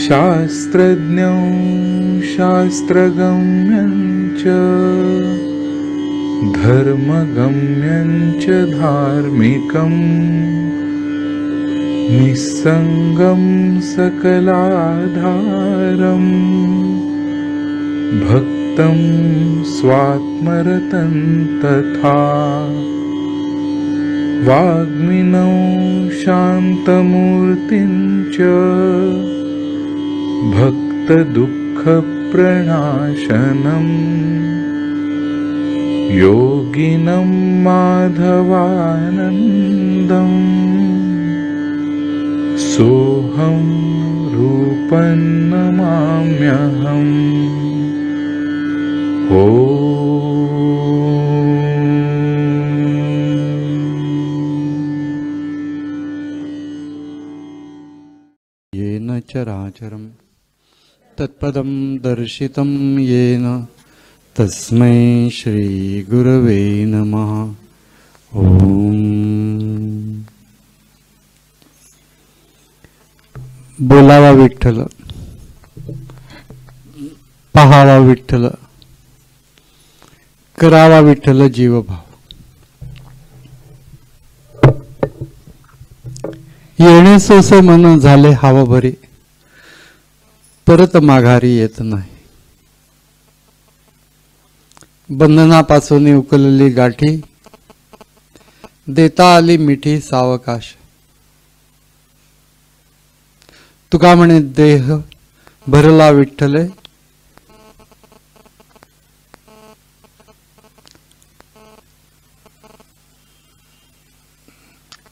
शास्त्रज्ञं शास्त्रगम्यं च धर्मगम्यं च धार्मिकं निस्संगं सकलाधारं भक्तं स्वात्मरतं तथा वाग्मिनौ शान्तमूर्तिं च भक्तदुःखप्रणाशनं योगिनं माधवानन्दं सोऽहं रूपं नमाम्यहम्। येन चराचरं तत्पदं दर्शितं येन तस्मै श्रीगुरवे नमः। ओम। बोलावा विठ्ठल, पाहावा विठ्ठल, करावा विठ्ठल जीवभाव। येणे सोसे मन झाले हाव भरी, परत माघारी येत नाही। बंधनापासून उकलली गाठी, देता आली मिठी सावकाश। तुका म्हणे देह भरला विठ्ठले,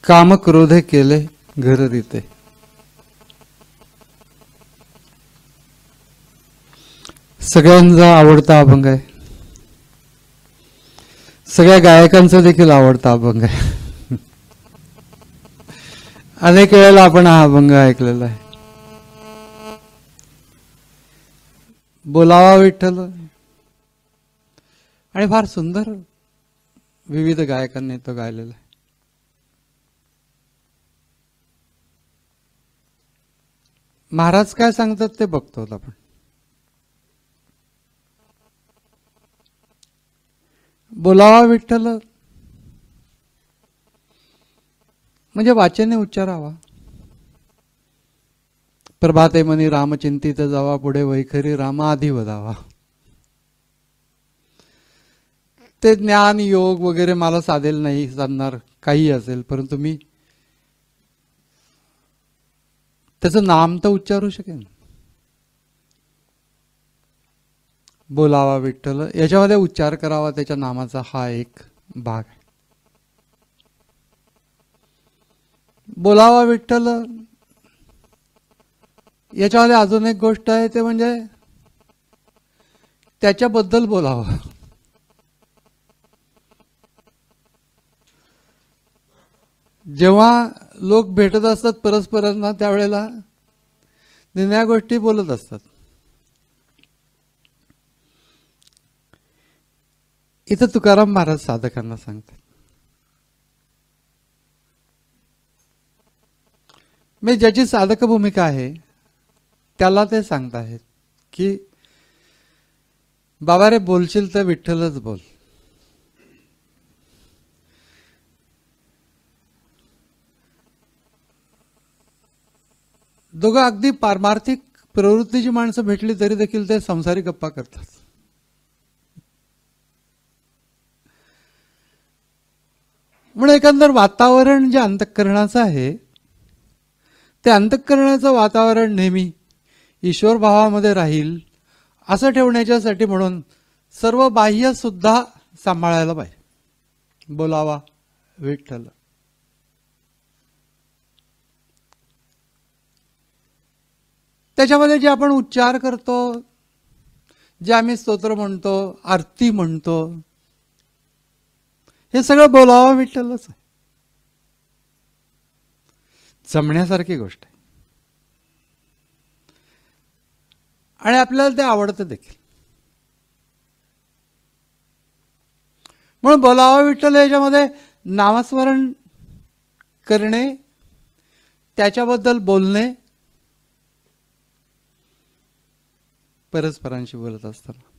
काम क्रोधे केले घर रीते। सगळ्यांचा आवडता अभंग आहे, सगळ्या गायकांचा देखील आवडता अभंग आहे। अनेक वेळेला आपण हा अभंग ऐकलेला आहे। बोलावा विठ्ठल, आणि फार सुंदर विविध गायकांनी तो गायलेला आहे। महाराज काय सांगतात ते बघतो आपण। बोलावा विठ्ठल म्हणजे वाचेने उच्चारावा। प्रभाते मनी रामचिंतित जावा, पुढे वैखरी रामा आधी वदावा। ते ज्ञान योग वगैरे मला साधेल नाही, सांगणार काही असेल, परंतु मी त्याचं नाम तर उच्चारू शकेन। बोलावा विठ्ठल याच्यामध्ये उच्चार करावा त्याच्या नामाचा, हा एक भाग आहे। बोलावा विठ्ठल याच्यामध्ये अजून एक गोष्ट आहे, ते म्हणजे त्याच्याबद्दल बोलावं। जेव्हा लोक भेटत असतात परस्परांना, त्यावेळेला निन्या गोष्टी बोलत असतात। इथं तुकाराम महाराज साधकांना सांगतात, मी ज्याची साधक भूमिका आहे त्याला ते सांगत आहेत की बाबा रे, बोलशील तर विठ्ठलच बोल। दोघं अगदी पारमार्थिक प्रवृत्तीची माणसं भेटली तरी देखील ते संसारी गप्पा करतात। म्हणून एकंदर वातावरण जे अंतःकरणाचं आहे, ते अंतःकरणाचं वातावरण नेहमी ईश्वर भावामध्ये राहील असं ठेवण्याच्यासाठी म्हणून सर्व बाह्य सुद्धा सांभाळायला पाहिजे। बोलावा विठ्ठल। त्याच्यामध्ये जे आपण उच्चार करतो, जे आम्ही स्तोत्र म्हणतो, आरती म्हणतो, हे सगळं बोलावा विठ्ठलच आहे। जमण्यासारखी गोष्ट आहे आणि आपल्याला ते आवडतं देखील। म्हणून बोलावा विठ्ठल याच्यामध्ये नामस्मरण करणे, त्याच्याबद्दल बोलणे, परस्परांशी बोलत असताना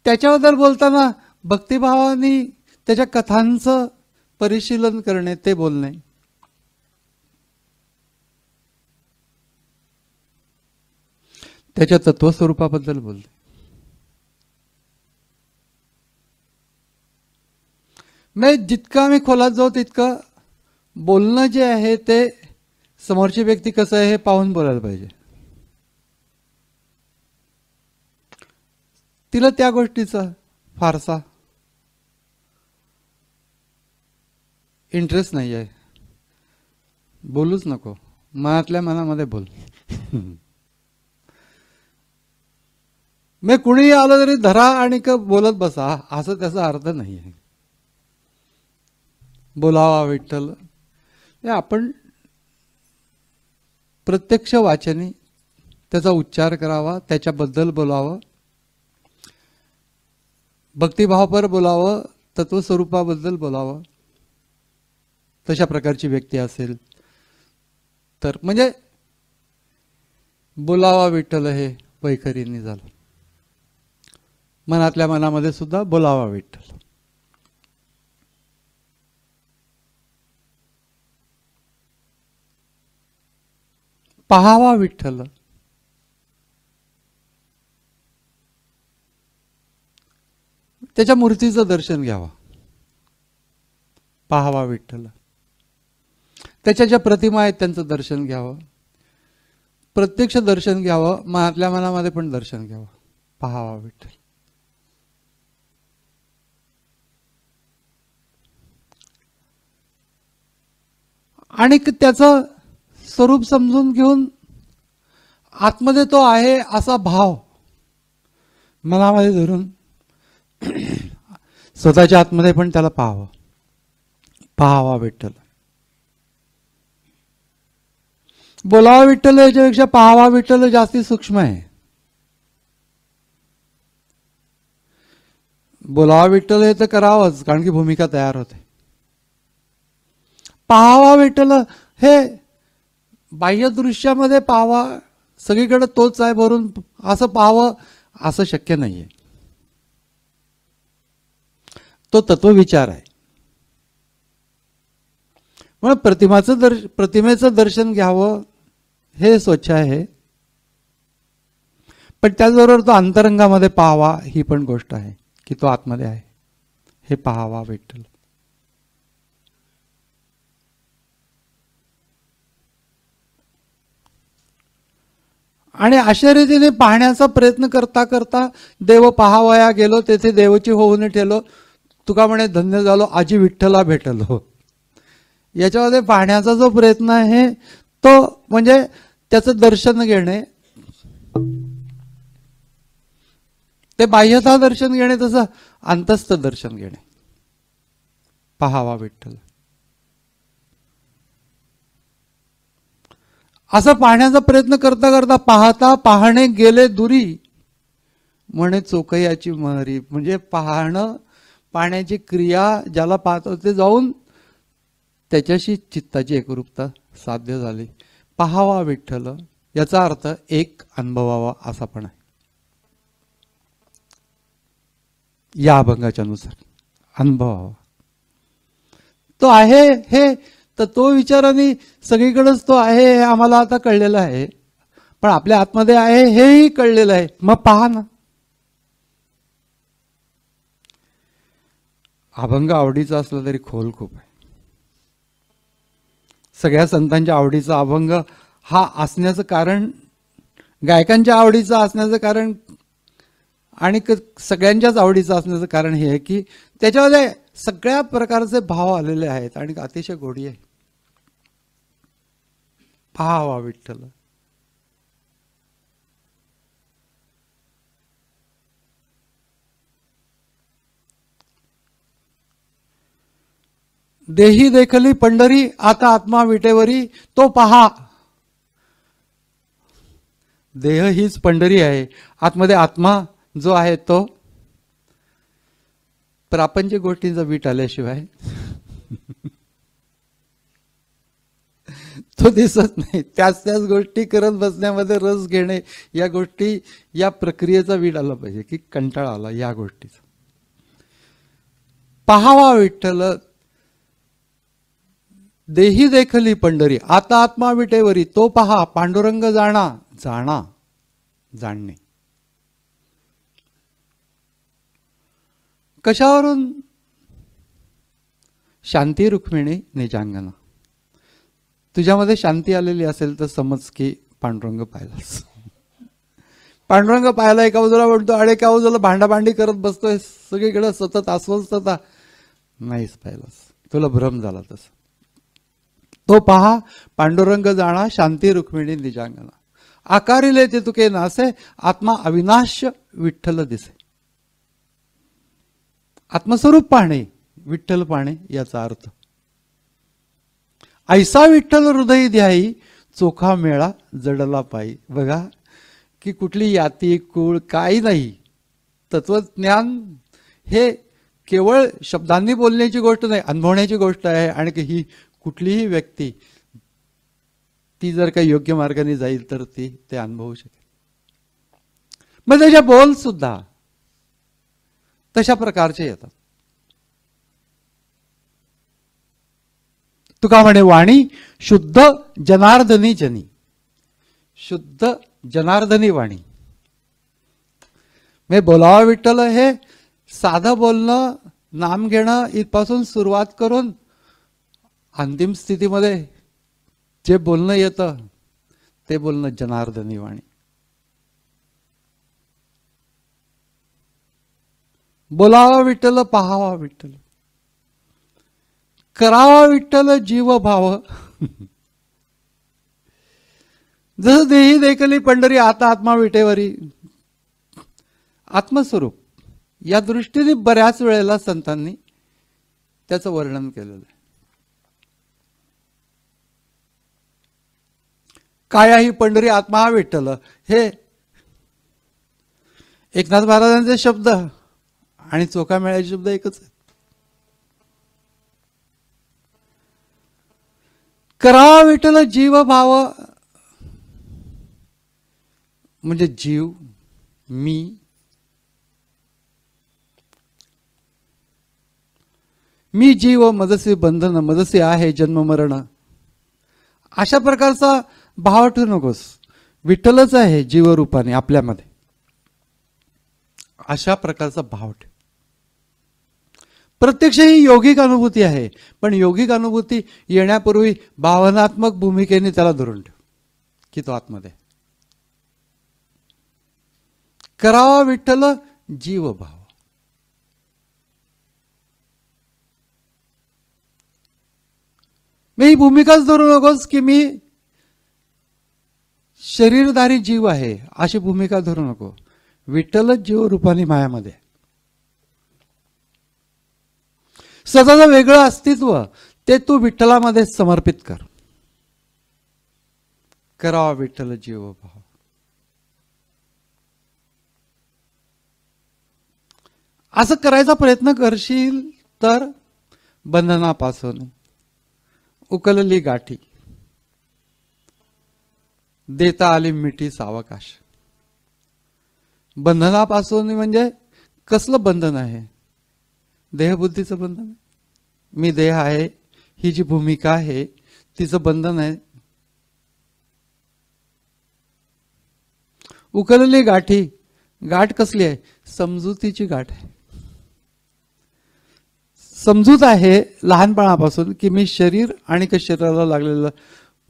त्याच्याबद्दल बोलताना भक्तिभावाने त्याच्या कथांचं परिशीलन करणे, ते बोलणे. त्याच्या तत्वस्वरूपाबद्दल बोलणे. म्हणजे जितकं आम्ही खोलात जाऊ तितकं बोलणं जे आहे ते समोरची व्यक्ती कसं आहे हे पाहून बोलायला पाहिजे. तिला त्या गोष्टीचा फारसा इंटरेस्ट नाही आहे, बोलूच नको, मनातल्या मनामध्ये बोल. मी कुणीही आलं तरी धरा आणि बोलत बसा असं त्याचा अर्थ नाही आहे. बोलावा विठ्ठल हे आपण प्रत्यक्ष वाचनी त्याचा उच्चार करावा, त्याच्याबद्दल बोलावं, भक्तिभावापर बोलावं, तत्वस्वरूपाबद्दल बोलावं. तशा प्रकारची व्यक्ती असेल तर म्हणजे बोलावा विठ्ठल हे वैखरीने झालं. मनातल्या मनामध्ये सुद्धा बोलावा विठ्ठल. पाहावा विठ्ठल. त्याच्या मूर्तीचं दर्शन घ्यावं. पाहावा विठ्ठल. त्याच्या ज्या प्रतिमा आहेत त्यांचं दर्शन घ्यावं. प्रत्यक्ष दर्शन घ्यावं, मनातल्या मनामध्ये पण दर्शन घ्यावं. पाहावा विठ्ठल. आणि त्याचं स्वरूप समजून घेऊन आतमध्ये तो आहे असा भाव मनामध्ये धरून स्वतःच्या आतमध्ये पण त्याला पाहावं. पाहावा विठ्ठल. बोलावा विठ्ठल याच्यापेक्षा पाहावा विठ्ठल जास्ती सूक्ष्म आहे. बोलावा विठ्ठल हे तर करावंच कारण की भूमिका तयार होते. पाहावा विठ्ठल हे बाह्य दृश्यामध्ये पाहावा, सगळीकडे तोच आहे भरून असं पाहावं असं शक्य नाहीये. तो तत्वविचार आहे. म्हणून प्रतिमेचं दर्शन घ्यावं हे स्वच्छ आहे, पण त्याचबरोबर तो अंतरंगामध्ये पाहावा ही पण गोष्ट आहे की तो आतमध्ये आहे हे पाहावा विठ्ठल. आणि अशा रीतीने पाहण्याचा प्रयत्न करता करता देव पाहावया गेलो, तेथे देवची होऊन ठेलो, तुका म्हणे धन्य झालो, आजी विठ्ठला भेटलो. याच्यामध्ये पाहण्याचा जो प्रयत्न आहे तो म्हणजे त्याचं दर्शन घेणे, ते बाह्यता दर्शन घेणे, तसं अंतस्थ दर्शन घेणे. पाहावा विठ्ठल. असं पाहण्याचा प्रयत्न करता करता पाहता पाहणे गेले दुरी म्हणे चोकयाची महरी. म्हणजे पाहण्याची क्रिया ज्याला पाहतो ते जाऊन त्याच्याशी चित्ताची एकरूपता साध्य झाली. पाहावा विठ्ठल याचा अर्थ एक अनुभवावा असा पण आहे. या अभंगाच्या नुसार अनुभवावा तो आहे हे, तर तो विचाराने सगळीकडेच तो आहे हे आम्हाला आता कळलेलं आहे, पण आपल्या आतमध्ये आहे हेही कळलेलं आहे. मग पहा ना. अभंग आवडीचा असला तरी खोल खूप आहे. सगळ्या संतांच्या आवडीचा अभंग हा असण्याचं कारण, गायकांच्या आवडीचा असण्याचं कारण आणि सगळ्यांच्याच आवडीचं असण्याचं कारण हे आहे की त्याच्यामध्ये सगळ्या प्रकारचे भाव आलेले आहेत आणि अतिशय गोडी आहे. पाहावा विठ्ठल. देही देखली पंढरी आता आत्मा विटेवरी, तो पहा. देह हीच पंढरी आहे, आतमध्ये आत्मा जो आहे तो प्रापंचिक गोष्टींचा वीट आल्याशिवाय तो दिसत नाही. त्याच गोष्टी करत बसण्यामध्ये रस घेणे, या गोष्टी, या प्रक्रियेचा वीट आला पाहिजे की कंटाळा आला या गोष्टीचा. पाहावा विठ्ठल देही देखली पंढरी, आता आत्मा विटेवरी, तो पहा पांडुरंग जाणा. जाणा, जाणणे कशावरून? शांती रुक्मिणी निजांगना. तुझ्यामध्ये शांती आलेली असेल तर समज की पांडुरंग पाहिलास. पांडुरंग पाहिला, एका बाजूला म्हणतो आणि एका बाजूला भांडाभांडी करत बसतोय सगळीकडे सतत अस्वस्थता. नाहीच पाहिलास, तुला भ्रम झाला तसं. तो पहा पांडुरंग जाणा, शांती रुक्मिणी निजांगना. आकारिले ते तुके नासे, आत्मा अविनाश विठ्ठल दिसे. आत्मस्वरूप पाहणे, विठ्ठल पाहणे याचा अर्थ. ऐसा विठ्ठल हृदय ध्याई, चोखा मेळा जडला पायी. बघा की कुठली याती कुळ काही नाही. तत्वज्ञान हे केवळ शब्दांनी बोलण्याची गोष्ट नाही, अनुभवण्याची गोष्ट आहे. आणि ही कुठलीही व्यक्ती ती जर काही योग्य मार्गाने जाईल तर ती ते अनुभवू शकेल. मग त्याच्या बोल सुद्धा तशा प्रकारचे येतात. तुका म्हणे वाणी शुद्ध जनार्दनी जनी. शुद्ध जनार्दनी वाणी. मी बोलावा विठ्ठल हे साधं बोलणं, नाम घेणं इथपासून सुरुवात करून अंतिम स्थितीमध्ये जे बोलणं येतं ते बोलणं जनार्दनी वाणी. बोलावा विठ्ठल, पाहावा विठ्ठल, करावा विठ्ठल जीव भाव. जसं देही देखली पंढरी, आता आत्मा विटेवरी. आत्मस्वरूप या दृष्टीने बऱ्याच वेळेला संतांनी त्याचं वर्णन केलेलं आहे. काय ही पंढरी, आत्मा हा विठ्ठल, हे एकनाथ महाराजांचे शब्द आणि चोखा मेळ्याचे शब्द एकच आहेत. करा विठ्ठल जीव भाव म्हणजे जीव, मी जीव, मजसे बंधन, मजसे आहे जन्म मरण. अशा प्रकारचा भाव ठेवू नकोस. विठ्ठलच आहे जीवरूपाने आपल्यामध्ये, अशा प्रकारचा भाव ठेव. प्रत्यक्ष ही योगिक अनुभूती आहे, पण योगिक अनुभूती येण्यापूर्वी भावनात्मक भूमिकेने त्याला धरून ठेव की तो आतमध्ये. करावा विठ्ठल जीव भाव. मी ही भूमिकाच धरू नकोस की मी शरीरधारी जीव आहे अशी भूमिका धरू नको. विठ्ठलच जीव रूपाने मायामध्ये. स्वतःचं वेगळं अस्तित्व ते तू विठ्ठलामध्ये समर्पित कर. करावा विठ्ठल जीव भाव. असं करायचा प्रयत्न करशील तर बंधनापासून उकलली गाठी, देता आली मिठी सावकाश. बंधनापासून म्हणजे कसलं बंधन आहे? देहबुद्धीचं बंधन आहे. मी देह आहे, ही जी भूमिका आहे तिचं बंधन आहे. उकलली गाठी, गाठ कसली आहे? समजुतीची गाठ आहे. समजूत आहे लहानपणापासून की मी शरीर आणि शरीराला लागलेलं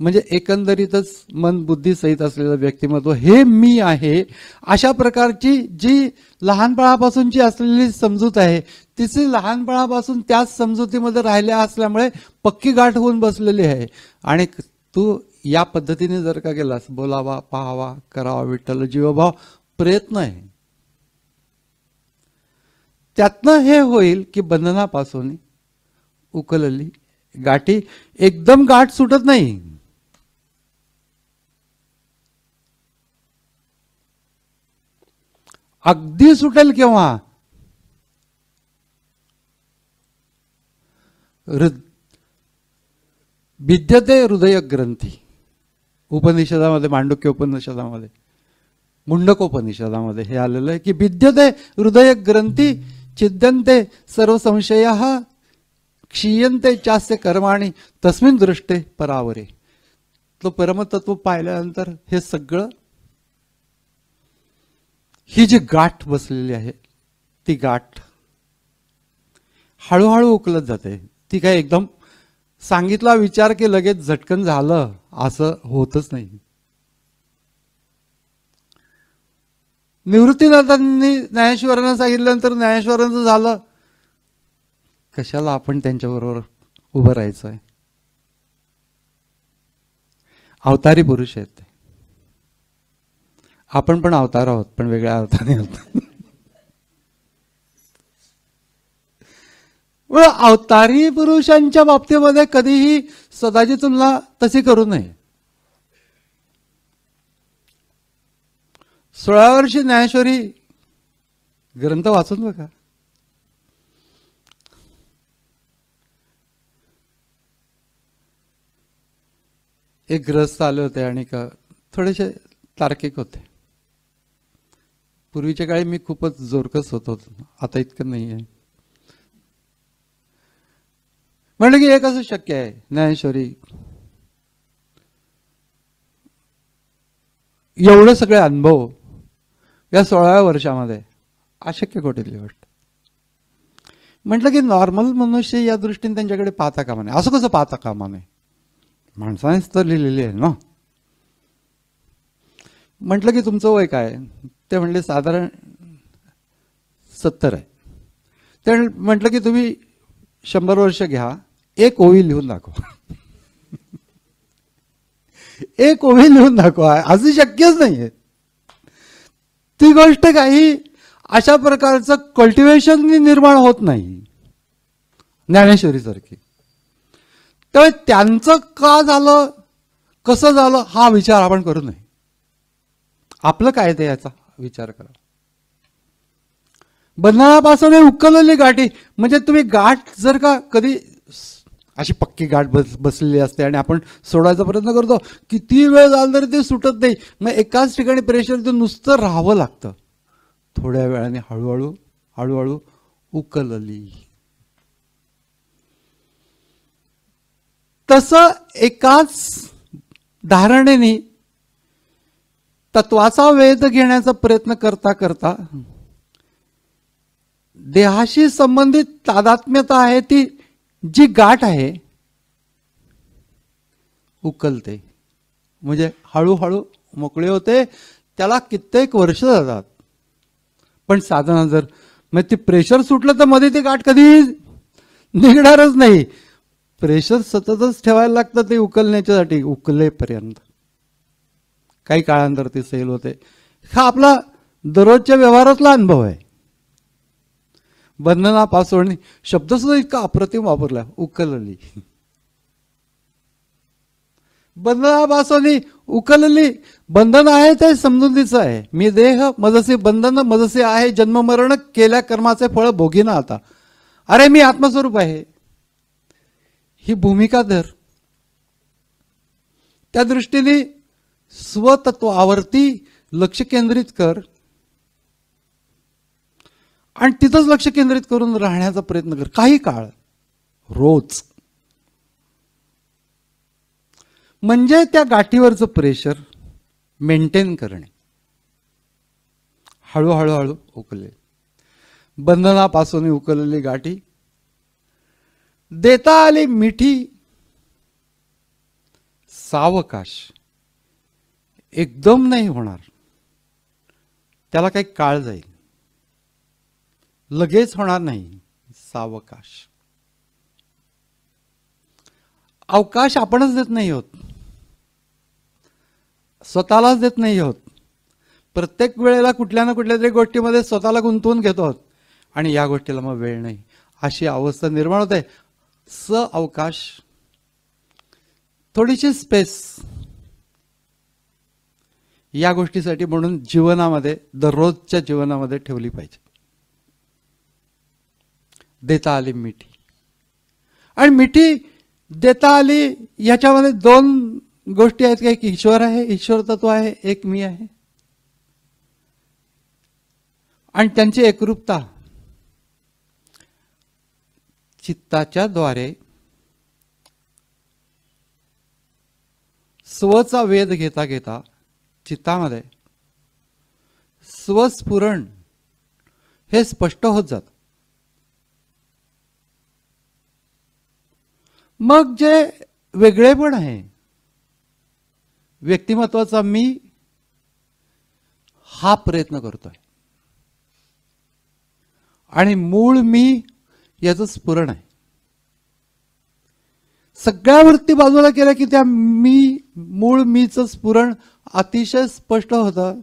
म्हणजे एकंदरीतच मन बुद्धी सहित असलेलं व्यक्तिमत्व हे मी आहे. अशा प्रकारची जी लहानपणापासूनची असलेली समजूत आहे तिची लहानपणापासून त्याच समजुतीमध्ये राहिल्या असल्यामुळे पक्की गाठ होऊन बसलेली आहे. आणि तू या पद्धतीने जर का गेलास, बोलावा, पाहावा, करावा विठ्ठल जीवभाव प्रयत्न आहे, त्यातनं हे होईल की बंधनापासून उकलली गाठी. एकदम गाठ सुटत नाही. अगदी सुटेल केव्हा? भिद्यते हृदय ग्रंथी. उपनिषदामध्ये, मांडुक्य उपनिषदामध्ये, मुंडकोपनिषदामध्ये हे आलेलं आहे की भिद्यते हृदय ग्रंथी छिद्यन्ते सर्व संशय क्षीयन्ते चास्य कर्माणि तस्मिन् दृष्टे परावरे. तो परमतत्व पाहिल्यानंतर हे सगळं, ही जी गाठ बसलेली आहे ती गाठ हळूहळू उकलत जाते. ती काय एकदम सांगितला विचार की लगेच झटकन झालं असं होतच नाही. निवृत्तीनाथांनी ज्ञानेश्वरांना सांगितल्यानंतर ज्ञानेश्वरांचं झालं. कशाला आपण त्यांच्याबरोबर उभं राहायचं आहे? अवतारी पुरुष आहेत ते. आपण पण अवतार आहोत, पण वेगळ्या अर्थाने आहोत. अवतारी पुरुषांच्या बाबतीमध्ये कधीही स्वतःची तुलना तशी करू नये. 16 वर्षी ज्ञानेश्वरी ग्रंथ वाचून बघा. एक ग्रस्त आले होते आणि थोडेसे तार्किक होते. पूर्वीच्या काळी मी खूपच जोरकस होतो, आता इतकं नाही आहे. म्हणलं की हे कसं शक्य आहे? ज्ञानेश्वरी एवढे सगळे अनुभव या 16व्या वर्षामध्ये, अशक्य कुठली गोष्ट. म्हटलं की नॉर्मल मनुष्य या दृष्टीने त्यांच्याकडे पाहता कामा नये. असं कसं पाहता कामा नये? माणसानेच तर लिहिलेली आहे ना. म्हटलं की तुमचं वय काय? ते म्हणले साधारण 70 आहे. ते म्हटलं की तुम्ही 100 वर्ष घ्या, एक ओवी लिहून दाखवा. एक ओवी लिहून दाखवा. असं शक्यच नाहीये. ती गोष्ट काही अशा प्रकारचं कल्टिवेशन निर्माण होत नाही ज्ञानेश्वरी सारखी. त्यामुळे त्यांचं का झालं, कसं झालं हा विचार आपण करू नये. आपलं काय ते याचा विचार करा. बंधनापासून उकललेली गाठी, म्हणजे तुम्ही गाठ जर का कधी अशी पक्की गाठ बसलेली असते आणि आपण सोडायचा प्रयत्न करतो, किती वेळ झाला तरी ते सुटत नाही. मग एकाच ठिकाणी प्रेशर देऊन नुसतं राहावं लागतं. थोड्या वेळाने हळूहळू हळूहळू उकलली. तसं एकाच धारणेने तत्वाचा वेध घेण्याचा प्रयत्न करता करता देहाशी संबंधित तादात्म्यता आहे, ती जी गाठ आहे उकलते. म्हणजे हळूहळू मोकळे होते. त्याला कित्येक वर्ष जातात. पण साधना जर म्हणजे ती प्रेशर सुटलं तर मध्ये ती गाठ कधी निघणारच नाही. प्रेशर सततच ठेवायला लागतं ते उकलण्याच्यासाठी, उकलेपर्यंत. काही काळानंतर ते सैल होते. हा आपला दररोजच्या व्यवहारातला अनुभव आहे. बंधनापासून शब्द सुद्धा इतका अप्रतिम वापरला, उकलली. बंधनापासून उकलली. बंधन आहे ते समजुतीचं आहे. मी देह मजसे बंधन, मजसे आहे जन्म मरण, केल्या कर्माचे फळ भोगीना आता. अरे मी आत्मस्वरूप आहे, ही भूमिका धर. त्या दृष्टीने स्वतत्वावरती लक्ष केंद्रित कर आणि तिथंच लक्ष केंद्रित करून राहण्याचा प्रयत्न कर काही काळ, रोज. म्हणजे त्या गाठीवरचं प्रेशर मेंटेन करणे. हळूहळू हळू उकले. बंधनापासून उकललेली गाठी देता आली मिठी सावकाश. एकदम नाही होणार, त्याला काही काळ जाईल. लगेच होणार नाही, सावकाश. अवकाश आपणच देत नाही होत, स्वतःलाच देत नाही होत. प्रत्येक वेळेला कुठल्या ना कुठल्या तरी गोष्टीमध्ये स्वतःला गुंतवून घेतो आणि या गोष्टीला मग वेळ नाही, अशी अवस्था निर्माण होते. अवकाश, थोडीशी स्पेस. या गोष्टीसाठी म्हणून जीवनामध्ये, दररोजच्या जीवनामध्ये ठेवली पाहिजे. देता आली मिठी. आणि मिठी देता आली याच्यामध्ये दोन गोष्टी आहेत. एक ईश्वर आहे, ईश्वर तत्व आहे, एक मी आहे. आणि त्यांची एकरूपता चित्ताच्या द्वारे स्वचा वेध घेता घेता चित्तामध्ये स्वस्फुरण हे स्पष्ट होत जात. मग जे वेगळेपण आहे, व्यक्तिमत्वाचा मी हा प्रयत्न करतोय आणि मूळ मी याचं स्फुरण आहे. सगळ्या वृत्ती बाजूला केल्या की त्या मी, मूळ मीचं स्फुरण अतिशय स्पष्ट होतं.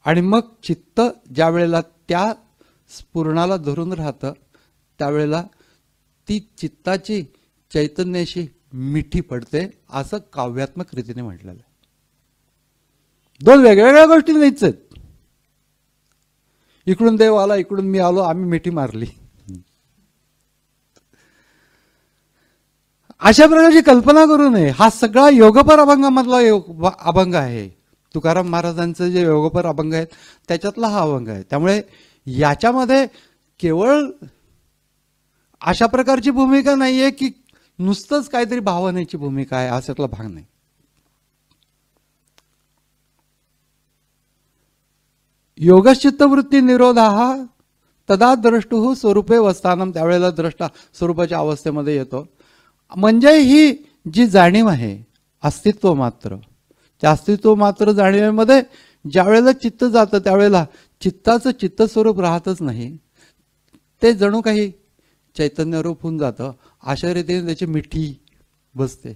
आणि मग चित्त ज्या वेळेला त्या स्फुरणाला धरून राहतं त्यावेळेला ती चित्ताची चैतन्याशी मिठी पडते, असं काव्यात्मक रीतीने म्हटलेलं आहे. दोन वेगवेगळ्या गोष्टी नाहीच आहेत. इकडून देव आला, इकडून मी आलो, आम्ही मिठी मारली, अशा प्रकारची कल्पना करू नये. हा सगळा योगपर अभंगामधला अभंग आहे. तुकाराम महाराजांचे जे योगपर अभंग आहेत त्याच्यातला हा अभंग आहे. त्यामुळे याच्यामध्ये केवळ अशा प्रकारची भूमिका नाहीये की नुसतंच काहीतरी भावनेची भूमिका आहे, अशातला भाग नाही. योगचित्तवृत्ती निरोधा तदा द्रष्टुः स्वरूपे वस्थानम. त्यावेळेला द्रष्टा स्वरूपाच्या अवस्थेमध्ये येतो. म्हणजे ही जी जाणीव आहे अस्तित्व मात्र, त्या अस्तित्व मात्र जाणीवेमध्ये ज्या वेळेला चित्त जातं त्यावेळेला चित्ताचं चित्तस्वरूप राहतच नाही, ते जणू काही चैतन्यरूप होऊन जातं. अशा रीतीने त्याची मिठी बसते.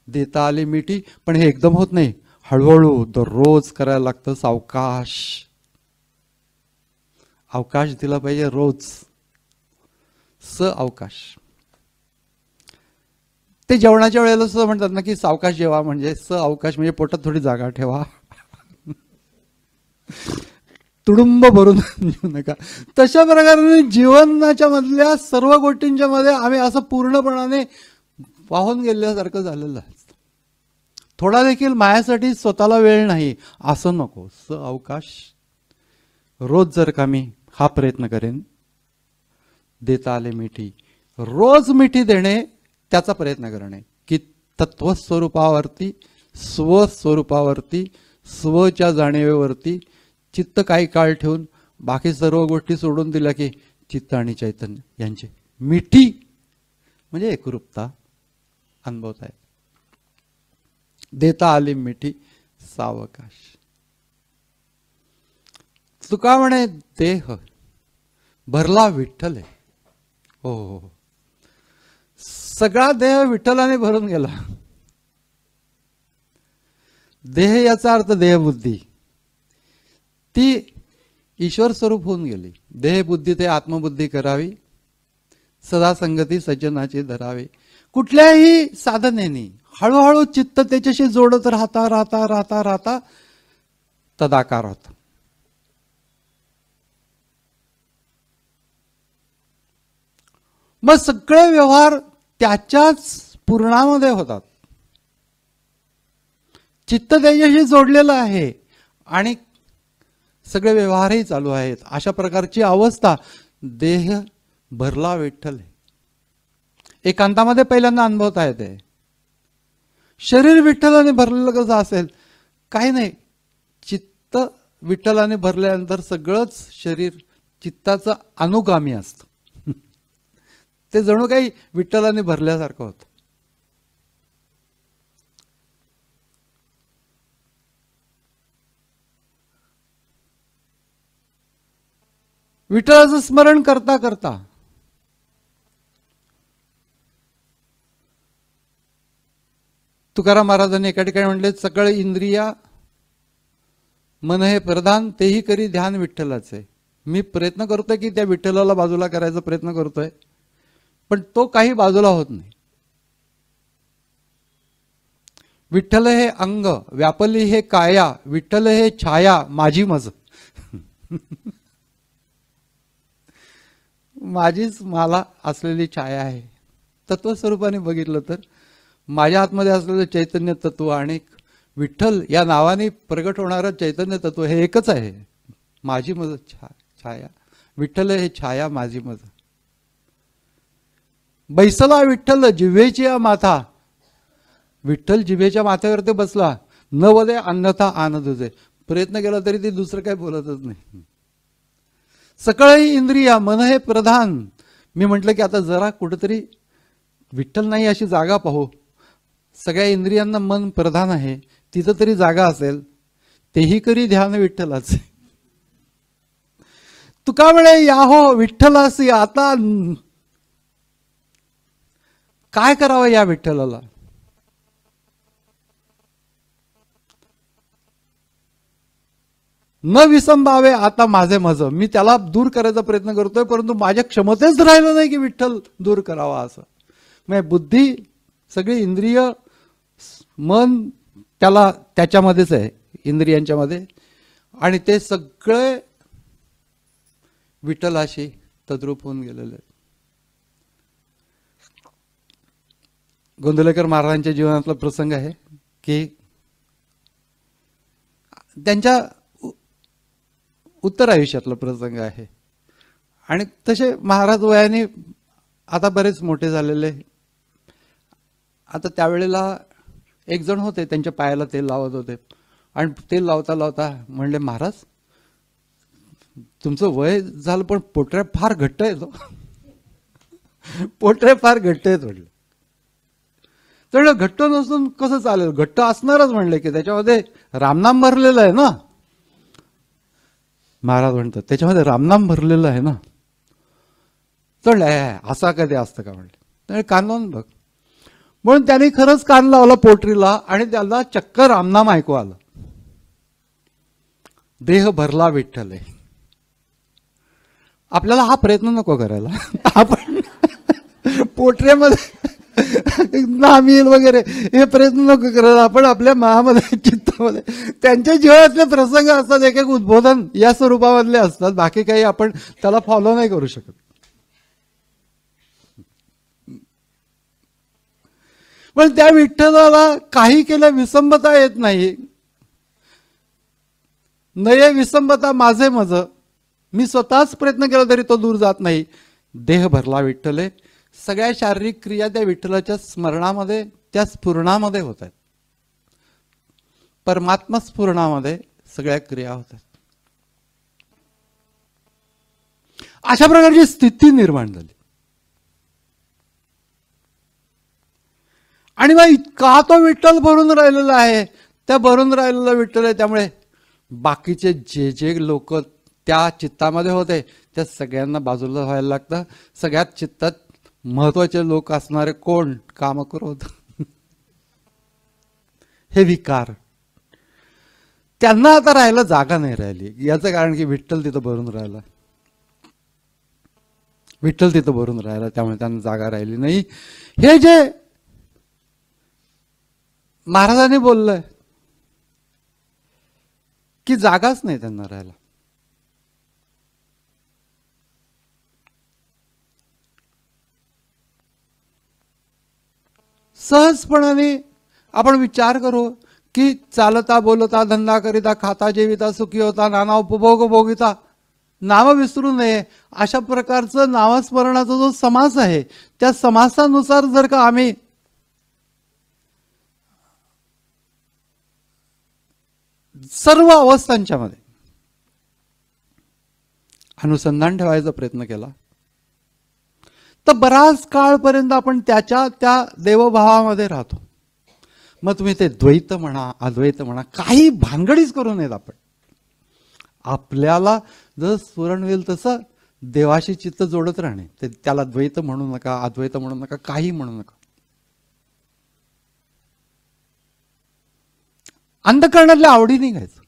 देता आली मिठी. पण हे एकदम होत नाही, हळूहळू दररोज करायला लागतं. सावकाश अवकाश दिला पाहिजे रोज. अवकाश. ते जेवणाच्या वेळेला सुद्धा म्हणतात ना की सावकाश जेवा, म्हणजे अवकाश म्हणजे पोटात थोडी जागा ठेवा, तुडुंब भरून जेवू नका. तशा प्रकारे जीवनाच्या मधल्या सर्व गोष्टींच्या मध्ये आम्ही असं पूर्णपणाने वाहून गेल्यासारखं झालेलं आहे. थोडा देखील मायासाठी स्वतःला वेळ नाही असं नको. अवकाश रोज जर का मी हा प्रयत्न करेन, देता आले मिठी, रोज मिठी देणे, त्याचा प्रयत्न करणे की तत्वस्वरूपावरती, स्वस्वरूपावरती, स्वच्या जाणीवेवरती चित्त काही काळ ठेवून बाकी सर्व गोष्टी सोडून दिल्या की चित्त आणि चैतन्य यांची मिठी म्हणजे एकरूपता अनुभवत आहे. देता आली मिठी सावकाश. तुका म्हणे देह भरला विठ्ठल आहे. हो हो, सगळा देह विठ्ठलाने भरून गेला. देह याचा अर्थ देहबुद्धी, ती ईश्वर स्वरूप होऊन गेली. देहबुद्धी ते आत्मबुद्धी करावी, सदा संगती सज्जनाची धरावी. कुठल्याही साधनेने हळूहळू चित्त त्याच्याशी जोडत राहता राहता राहता राहता तदाकार होता. मग सगळे व्यवहार त्याच्याच पूर्णामध्ये होतात. चित्त त्याच्याशी जोडलेलं आहे आणि सगळे व्यवहारही चालू आहेत. अशा प्रकारची अवस्था देह भरला विठ्ठल आहे. एकांतामध्ये पहिल्यांदा अनुभवता येते. शरीर विठ्ठलाने भरलेलं कसं असेल? काही नाही, चित्त विठ्ठलाने भरल्यानंतर सगळंच शरीर चित्ताचं अनुगामी असतं. ते जणू काही विठ्ठलाने भरल्यासारखं होतं. विठ्ठलाचं स्मरण करता करता तुकाराम महाराजांनी एका ठिकाणी म्हटले, सकळ इंद्रिया मन हे प्रधान, तेही करी ध्यान विठ्ठलाचे. मी प्रयत्न करतोय की त्या विठ्ठलाला बाजूला करायचा प्रयत्न करतोय, पण तो काही बाजूला होत नाही. विठ्ठल हे अंग, व्यापली हे काया, विठ्ठल हे छाया माझी मज. माझीच मला असलेली छाया आहे. तत्वस्वरूपाने बघितलं तर माझ्या आतमध्ये असलेलं चैतन्य तत्व आणि विठ्ठल या नावाने प्रगट होणारं चैतन्य तत्व हे एकच आहे. माझी मज छाया, विठ्ठल हे छाया माझी मज. बैसला विठ्ठल जिव्हेची माथा, विठ्ठल जिभेच्या माथ्यावरती बसला. न वदे अन्यथा आनंद तुझे. प्रयत्न केला तरी ते दुसरं काही बोलतच नाही. सकळही इंद्रिया मन हे प्रधान. मी म्हटलं की आता जरा कुठेतरी विठ्ठल नाही अशी जागा पाहू. सगळ्या इंद्रियांना मन प्रधान आहे, तिथं तरी जागा असेल. तेही करी ध्यान विठ्ठलाचे. तुका म्हणे या हो विठ्ठलासी. आता काय करावं या विठ्ठलाला? न विसंबावे आता माझे मज. मी त्याला दूर करायचा प्रयत्न करतोय, परंतु माझ्या क्षमतेच राहिलं नाही की विठ्ठल दूर करावा असं. म्हणजे बुद्धी, सगळी इंद्रिय, मन त्याला त्याच्यामध्येच आहे, इंद्रियांच्या मध्ये. आणि ते सगळे विठ्ठलाशी तद्रूप होऊन गेलेले आहेत. गोंदवलेकर महाराजांच्या जीवनातला प्रसंग आहे की त्यांच्या उत्तर आयुष्यातला प्रसंग आहे. आणि तसे महाराज वयाने आता बरेच मोठे झालेले. आता त्यावेळेला एक जण होते, त्यांच्या पायाला तेल लावत होते. आणि तेल लावता लावता म्हणले, महाराज तुमचं वय झालं पण पोटऱ्या फार घट्ट आहेत. पोटऱ्या फार घट्ट आहेत म्हणले. तर घट्ट नसून कसं चालेल? घट्ट असणारच म्हणले की त्याच्यामध्ये रामनाम भरलेलं आहे ना. महाराज म्हणतात त्याच्यामध्ये रामनाम भरलेलं आहे ना. तर असा कधी असतं का म्हणले. कान लावून बघ. म्हणून त्याने खरंच कान लावला पोटरीला आणि त्याला चक्क रामनाम ऐकू आलं. देह भरला विठ्ठल. आपल्याला हा प्रयत्न नको करायला. आपण पोटऱ्यामध्ये नाम येईल वगैरे हे प्रयत्न नको करायला. आपण आपल्या मनामध्ये, चित्तामध्ये त्यांच्या जीवनातले प्रसंग असतात, एक एक उद्बोधन या स्वरूपामधले असतात. बाकी काही आपण त्याला फॉलो नाही करू शकत. पण त्या विठ्ठलाला काही केलं विसंबता येत नाही. नये विसंबता माझे मज. मी स्वतःच प्रयत्न केला तरी तो दूर जात नाही. देह भरला विठ्ठले. सगळ्या शारीरिक क्रिया त्या विठ्ठलाच्या स्मरणामध्ये, त्या स्फुरणामध्ये होत आहेत. परमात्मा स्फुरणामध्ये सगळ्या क्रिया होत आहेत. अशा प्रकारची स्थिती निर्माण झाली. आणि मग इतका तो विठ्ठल भरून राहिलेला आहे. त्या भरून राहिलेला विठ्ठल आहे, त्यामुळे बाकीचे जे जे लोक त्या चित्तामध्ये होते त्या सगळ्यांना बाजूला व्हायला लागतं. सगळ्यात चित्तात महत्वाचे लोक असणारे कोण? कामक्रोध, हे विकार. त्यांना आता राहायला जागा नाही राहिली. याचं कारण की विठ्ठल तिथं भरून राहिला. विठ्ठल तिथं भरून राहिला, त्यामुळे त्यांना जागा राहिली नाही. हे जे महाराजांनी बोललंय की जागाच नाही त्यांना राहायला. सहजपणाने आपण विचार करू की चालता बोलता धंदा करिता खाता जेविता सुखी होता नाना उपभोग भोगिता नाव विसरू नये. अशा प्रकारचं नामस्मरणाचा जो समास आहे त्या समासानुसार जर का आम्ही सर्व अवस्थांच्या मध्ये अनुसंधान ठेवायचा प्रयत्न केला तर बराच काळपर्यंत आपण त्याच्या त्या देवभावामध्ये राहतो. मग तुम्ही ते द्वैत म्हणा, अद्वैत म्हणा, काही भानगडीच करू नयेत. आपण आपल्याला जसं स्फुरण होईल तसं देवाशी चित्त जोडत राहणे. ते त्याला द्वैत म्हणू नका, अद्वैत म्हणू नका, काही म्हणू नका. अंतःकरणातल्या आवडीने घ्यायचं.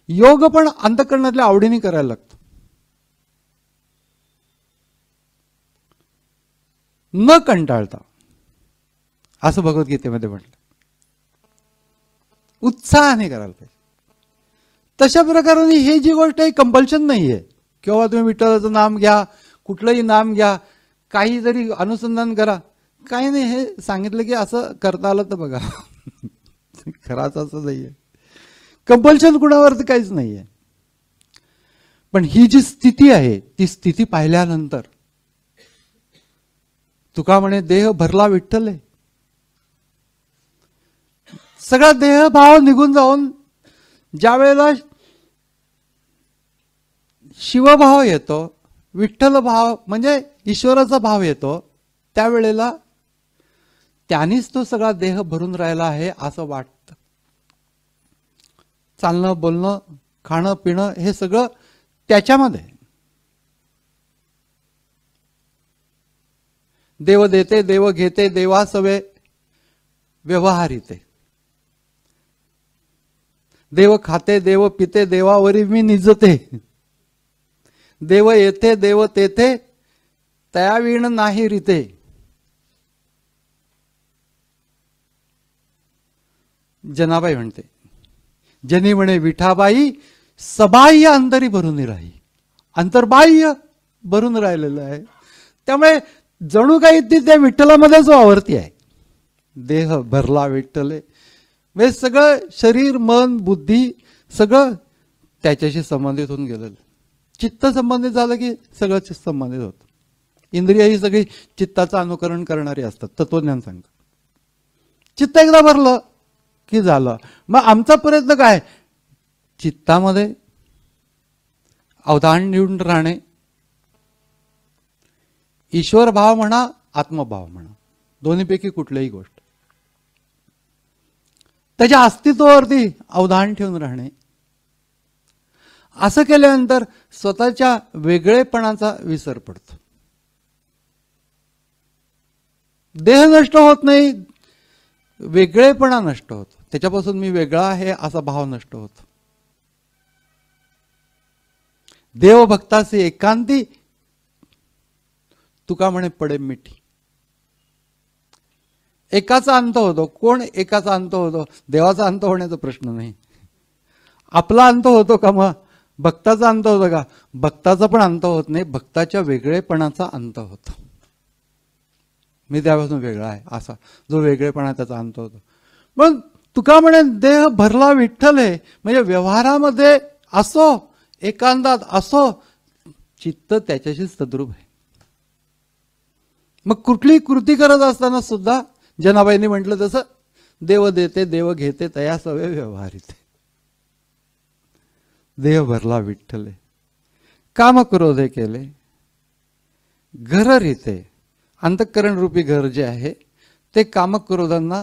योग पण अंतःकरणातल्या आवडीने करायला लागतो. न कंटाळता, असं भगवद्गीतेमध्ये म्हटलं. उत्साहाने करायला पाहिजे. तशा प्रकारे हे जी गोष्ट आहे कंपल्शन नाही आहे किंवा तुम्ही विठ्ठलाचं नाम घ्या, कुठलंही नाम घ्या, काहीतरी अनुसंधान करा, काही नाही. हे सांगितलं की असं करता आलं तर बघा. खराच असं नाही आहे. कंपल्शन कुणावरती काहीच नाही आहे. पण ही जी स्थिती आहे ती स्थिती पाहिल्यानंतर तुका म्हणे देह भरला विठ्ठल आहे. सगळा देहभाव निघून जाऊन ज्या वेळेला शिवभाव येतो, विठ्ठल भाव म्हणजे ईश्वराचा भाव येतो, त्यावेळेला त्यानेच तो सगळा देह भरून राहिला आहे असं वाटतं. चालणं, बोलणं, खाणं, पिणं हे सगळं त्याच्यामध्ये. देव देते, देव घेते, देवासवे व्यवहारिते. देव खाते, देव पिते, देवावरी मी निजते. देव येथे, देव तेथे, तयावीण नाही रीते. जनाबाई म्हणते, जनी म्हणे विठाबाई सबाह्य अंतरी भरून राही. अंतर्बाह्य भरून राहिलेलं आहे. त्यामुळे जणू काही ती त्या विठ्ठलामध्येच वावरती आहे. देह भरला विठ्ठले म्हणजे सगळं शरीर, मन, बुद्धी सगळं त्याच्याशी संबंधित होऊन गेलेलं. चित्त संबंधित झालं की सगळं संबंधित होतं. इंद्रिय ही सगळी चित्ताचं अनुकरण करणारी असतात, तत्वज्ञान सांगतात. चित्त एकदा भरलं की झालं. मग आमचा प्रयत्न काय, चित्तामध्ये अवधान निवडून राहणे. ईश्वर भाव म्हणा, आत्मभाव म्हणा, दोन्हीपैकी कुठलीही गोष्ट, त्याच्या अस्तित्वावरती अवधान ठेवून राहणे. असं केल्यानंतर स्वतःच्या वेगळेपणाचा विसर पडतो. देह नष्ट होत नाही, वेगळेपणा नष्ट होतो. त्याच्यापासून मी वेगळा आहे असा भाव नष्ट होतो. देवभक्ताचे एकांती तुका म्हणे पडे मिठी. एकाचा अंत होतो. कोण एकाचा अंत होतो? देवाचा अंत होण्याचा प्रश्न नाही. आपला अंत होतो का? मग भक्ताचा अंत होतो का? भक्ताचा पण अंत होत नाही. भक्ताच्या वेगळेपणाचा अंत होतो. मी त्यापासून वेगळा आहे असा जो वेगळेपणा त्याचा अंत होतो. मग तुका म्हणे देह भरला विठ्ठल आहे म्हणजे व्यवहारामध्ये असो, एकांतात असो, चित्त त्याच्याशी सद्रूप आहे. मग कुठली कृती करत असताना सुद्धा जनाबाईंनी म्हटलं तसं देव देते, देव घेते, तया सवे व्यवहारिते. देह भरला विठ्ठले, काम क्रोधे केले, घर रीते. अंतःकरण रूपी घर जे आहे ते कामक्रोधांना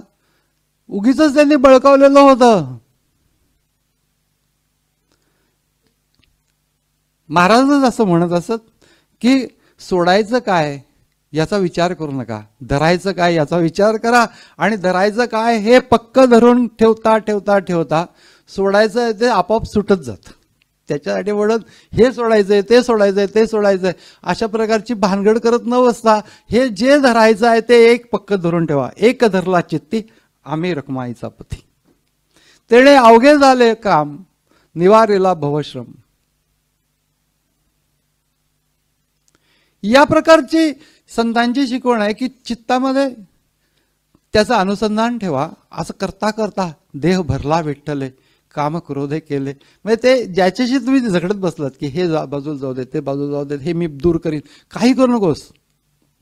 उगीच त्यांनी बळकावलेलं होतं. महाराजच असं म्हणत असत की सोडायचं काय याचा विचार करू नका, धरायचं काय याचा विचार करा. आणि धरायचं काय हे पक्क धरून ठेवता ठेवता ठेवता सोडायचं ते आपोआप सुटत जातं. त्याच्यासाठी म्हणत हे सोडायचंय, ते सोडायचंय, ते सोडायचंय, अशा प्रकारची भानगड करत न बसता हे जे धरायचं आहे ते एक पक्क धरून ठेवा. एक धरला चित्ती आम्ही रखमाईचा पती, तेणे अवघे झाले काम, निवारेला भवश्रम. या प्रकारची संतांची शिकवण आहे की चित्तामध्ये त्याचं अनुसंधान ठेवा. असं करता करता देह भरला विठ्ठले, काम क्रोधे केले. म्हणजे ते ज्याच्याशी तुम्ही झगडत बसलात की हे बाजूला जाऊ देत, ते बाजूला जाऊ देत, हे मी दूर करीन, काही करू नकोस,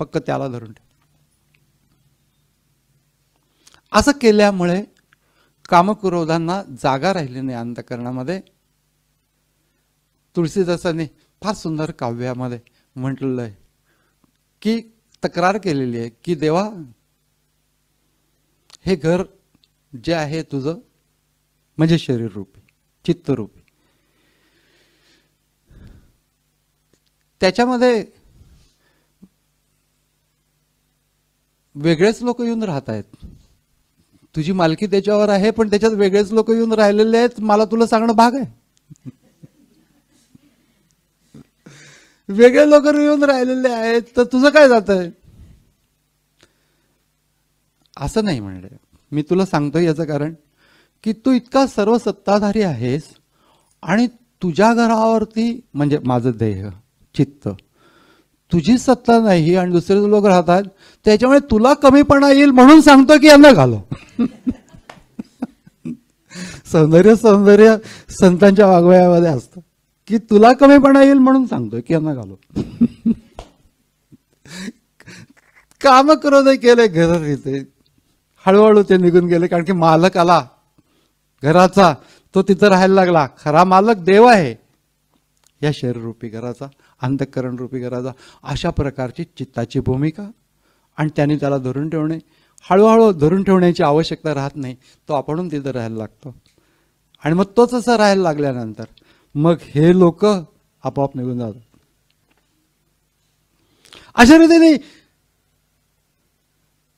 पक्क त्याला धरून ठेव. असं केल्यामुळे कामक्रोधांना जागा राहिली नाही अंतःकरणामध्ये. तुळशीदासाने फार सुंदर काव्यामध्ये म्हटलेलं आहे की तक्रार केलेली आहे की देवा हे घर जे आहे तुझं म्हणजे शरीर रूपी, चित्त रूपी, त्याच्यामध्ये वेगळेच लोक येऊन राहत आहेत. तुझी मालकी त्याच्यावर आहे पण त्याच्यात वेगळेच लोक येऊन राहिलेले आहेत. मला तुला सांगणं भाग आहे. वेगळे लोक येऊन राहिलेले आहेत तर तुझं काय जात आहे? असं नाही म्हणले. मी तुला सांगतोय याचं कारण की तू इतका सर्व सत्ताधारी आहेस आणि तुझ्या घरावरती म्हणजे माझं देह चित्त तुझी सत्ता नाही आणि दुसरे लोक राहतात त्याच्यामुळे तुला कमीपणा येईल म्हणून सांगतो की यांना घालो. सौंदर्य संतांच्या वागवयामध्ये असतं की तुला कमीपणा येईल म्हणून सांगतोय की यांना घालो. काम क्रोध केले घर इथे हळूहळू ते निघून गेले कारण की मालक आला घराचा तो तिथं राहायला लागला. खरा मालक देव आहे या शरीररूपी घराचा अंतःकरण रूपी घराचा. अशा प्रकारची चित्ताची भूमिका आणि त्यांनी त्याला धरून ठेवणे. हळूहळू धरून ठेवण्याची आवश्यकता राहत नाही तो आपण तिथं राहायला लागतो आणि मग तोच असं राहायला लागल्यानंतर मग हे लोक आपोआप निघून जातात. अशा रीतीने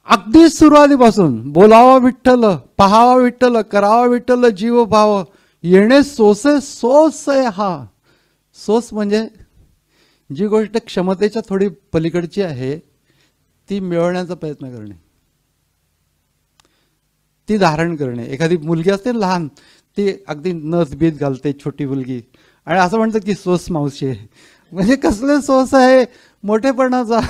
अगदी सुरुवातीपासून बोलावा विठ्ठल पहावा विठ्ठल करावा विठ्ठल जीव भाव येणे सोसे सोस आहे. हा सोस म्हणजे जी गोष्ट क्षमतेच्या थोडी पलीकडची आहे ती मिळवण्याचा प्रयत्न करणे ती धारण करणे. एखादी मुलगी असते लहान ती अगदी नथ बीत घालते छोटी मुलगी आणि असं म्हणतात की सोस मावशी आहे. म्हणजे कसले सोस आहे मोठेपणाचा.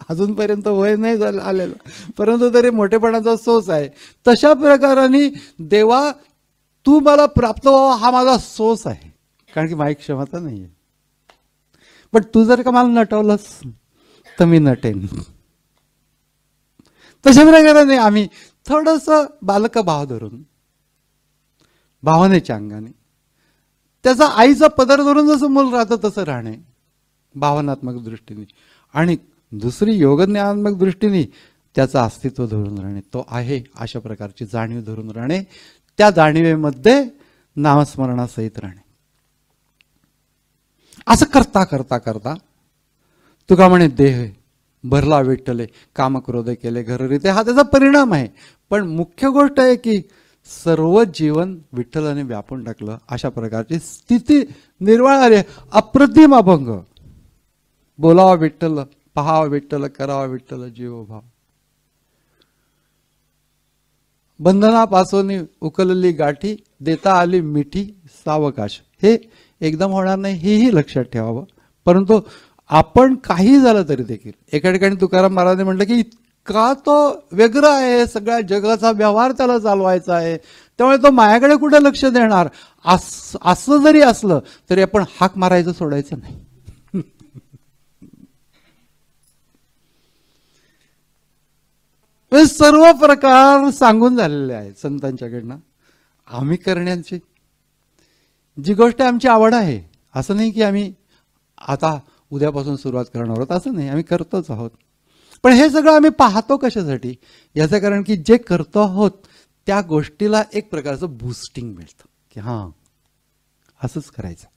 अजूनपर्यंत वय नाही झालं आलेलं परंतु तरी मोठेपणाचा सोस आहे. तशा प्रकाराने देवा तू मला प्राप्त व्हावा हा माझा सोस आहे कारण की माझी क्षमता नाही आहे. पण तू जर का मला नटवलंस तर मी नटेन. तशा प्रकाराने आम्ही थोडस बालक भाव धरून भावनेच्या अंगाने त्याचा आईचा पदर धरून जसं मूल राहतं तसं राहणे भावनात्मक दृष्टीने आणि दुसरी योगज्ञानात्मक दृष्टीने त्याचं अस्तित्व धरून राहणे. तो आहे अशा प्रकारची जाणीव धरून राहणे. त्या जाणीवेमध्ये नामस्मरणासहित राहणे. असं करता करता करता तुका म्हणे देह भरला विठ्ठले काम क्रोध केले घररीते हा त्याचा परिणाम आहे. पण मुख्य गोष्ट आहे की सर्व जीवन विठ्ठलाने व्यापून टाकलं. अशा प्रकारची स्थिती निर्माण आली. अप्रतिम अभंग बोलावा विठ्ठल पहावा विठ्ठल करावा विठ्ठल जीव भाव बंधनापासून उकलली गाठी देता आली मिठी सावकाश. हे एकदम होणार नाही हेही लक्षात ठेवावं. परंतु आपण काही झालं तरी देखील एका ठिकाणी तुकाराम महाराजांनी म्हटलं की इतका तो व्यग्र आहे सगळ्या जगाचा व्यवहार त्याला चालवायचा आहे त्यामुळे तो माझ्याकडे कुठे लक्ष देणार. असं जरी असलं तरी आपण हाक मारायचं सोडायचं नाही. सर्व प्रकार सांगून झालेले आहेत संतांच्याकडनं. आम्ही करण्याची जी गोष्ट आमची आवड आहे असं नाही की आम्ही आता उद्यापासून सुरुवात करणार आहोत असं नाही आम्ही करतोच आहोत. पण हे सगळं आम्ही पाहतो कशासाठी याचं कारण की जे करतो आहोत त्या गोष्टीला एक प्रकारचं बूस्टिंग मिळतं की हां असंच करायचं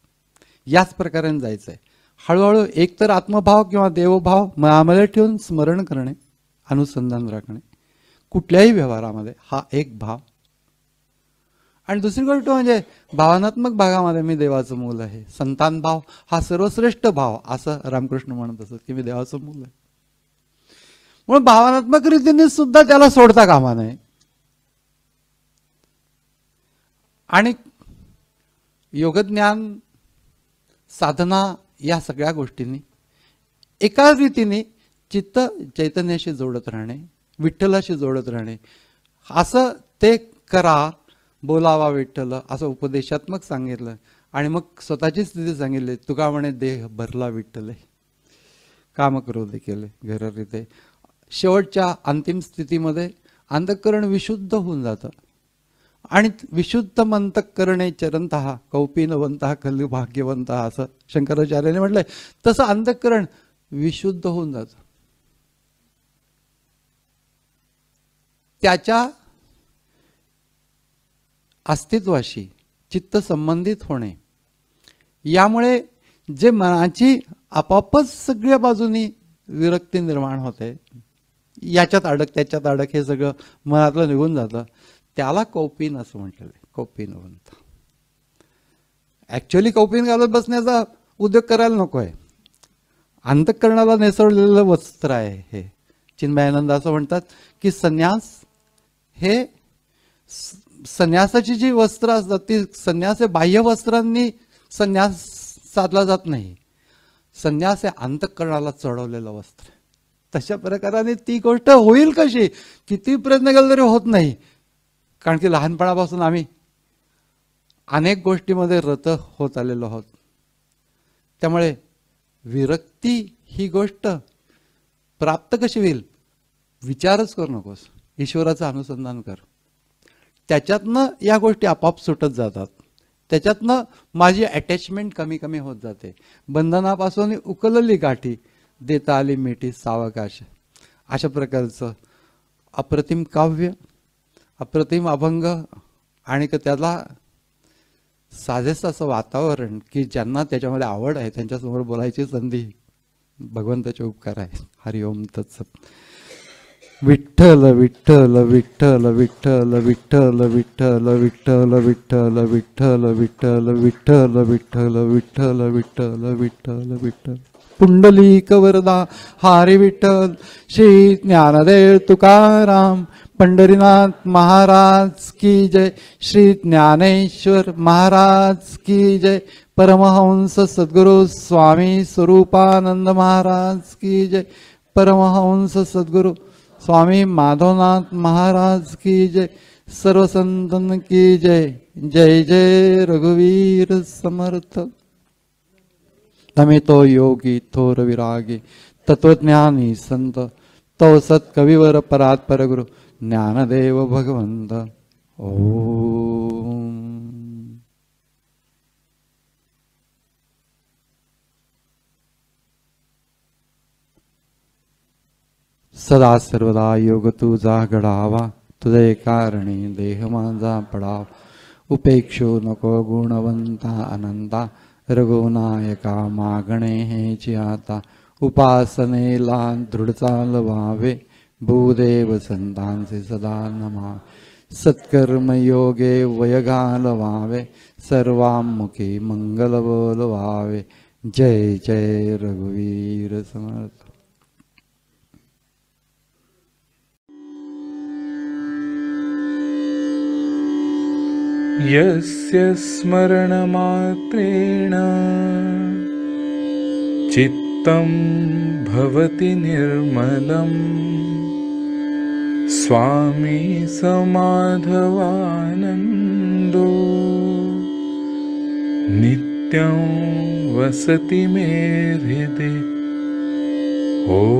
याच प्रकारे जायचंय. हळूहळू एकतर आत्मभाव किंवा देवभाव मनामध्ये ठेवून स्मरण करणे अनुसंधान राखणे कुठल्याही व्यवहारामध्ये हा एक भाव. आणि दुसरी गोष्ट म्हणजे भावनात्मक भागामध्ये मी देवाचं मूल आहे. संतान भाव हा सर्वश्रेष्ठ भाव असं रामकृष्ण म्हणत असत की मी देवाचं मूल आहे. म्हणून भावनात्मक रीतीने सुद्धा त्याला सोडता कामा नये. आणि योगज्ञान साधना या सगळ्या गोष्टींनी एका रीतीने चित्त चैतन्याशी जोडत राहणे विठ्ठलाशी जोडत राहणे असं ते करा. बोलावा विठ्ठल असं उपदेशात्मक सांगितलं आणि मग स्वतःची स्थिती सांगितली. तुका म्हणे देह भरला विठ्ठले काम क्रोध केले घररीते. शेवटच्या अंतिम स्थितीमध्ये अंतःकरण विशुद्ध होऊन जातं आणि विशुद्ध अंतःकरणे चरंतः कौपीनवंतः खलु भाग्यवंतः असं शंकराचार्याने म्हटलंय. तसं अंतःकरण विशुद्ध होऊन जातं. त्याच्या अस्तित्वाशी चित्त संबंधित होणे यामुळे जे मनाची आपापच सगळ्या बाजूनी विरक्ती निर्माण होते याच्यात अडक त्याच्यात अडक हे सगळं मनातलं निघून जातं त्याला कौपीन असं म्हटलेलं आहे. कौपीनवंत ऍक्च्युअली कौपीन घालत बसण्याचा उद्योग करायला नको आहे. अंतःकरणाला नेसवलेलं वस्त्र आहे हे. चिन्मयानंद असं म्हणतात की संन्यास हे संन्यासाची जी वस्त्र असतात ती संन्यास बाह्य वस्त्रांनी संन्यास साधला जात नाही. संन्यास हे अंतःकरणाला चढवलेलं वस्त्र. तशा प्रकाराने ती गोष्ट होईल कशी? किती प्रयत्न केला तरी होत नाही. कारण की लहानपणापासून आम्ही अनेक गोष्टीमध्ये रत होत आलेलो आहोत. त्यामुळे विरक्ती ही गोष्ट प्राप्त कशी होईल? विचारच करू नकोस, ईश्वराचं अनुसंधान कर. त्याच्यातनं या गोष्टी आपोआप सुटत जातात. त्याच्यातनं माझी अटॅचमेंट कमी कमी होत जाते. बंधनापासून उकलली गाठी, देता आली मिठी सावकाश. अशा प्रकारचं अप्रतिम काव्य, अप्रतिम अभंग आणि त्याला साजेसं असं वातावरण की ज्यांना त्याच्यामध्ये आवड आहे त्यांच्यासमोर बोलायची संधी भगवंताचे उपकार आहे. हरिओम तत्सत. विठ्ठल विठ्ठल विठ्ठल विठ्ठल विठ्ठल विठ्ठल विठ्ठल विठ्ठल विठ्ठल विठ्ठल विठ्ठल विठ्ठल विठ्ठल विठ्ठल विठ्ठल विठ्ठल. पुंडलिक वरदा हरी विठ्ठल. श्री ज्ञानदेव तुकाराम पंढरीनाथ महाराज की जय. श्री ज्ञानेश्वर महाराज की जय. परमहंस सद्गुरु स्वामी स्वरूपानंद महाराज की जय. परमहंस सद्गुरु स्वामी माधवनाथ महाराज की जय. सर्व संतन की जय. जय जय रघुवीर समर्थ. नमितो योगी थोर विरागी तत्वज्ञानी संत तो सत्कविवर परात परगुरु ज्ञानदेव भगवंत. ओम. सदा सर्वदा योग तुझा घडावा, तुझे कारणे देह माझा पडावा. उपेक्षो नको गुणवंता अनंता, रघुनायका मागणे हेची आता. उपासनेला दृढ चालवावे, भूदेव संतांचे सदा नमा. सत्कर्म योगे वय घालवावे, सर्वामुखी मंगल बोलवावे. जय जय रघुवीर समर्थ. यस्य स्मरणमात्रेण चित्तं भवति निर्मलम्, स्वामी समाधवानन्दो नित्यं वसति मे हृदि. ॐ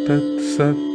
तत्सत्.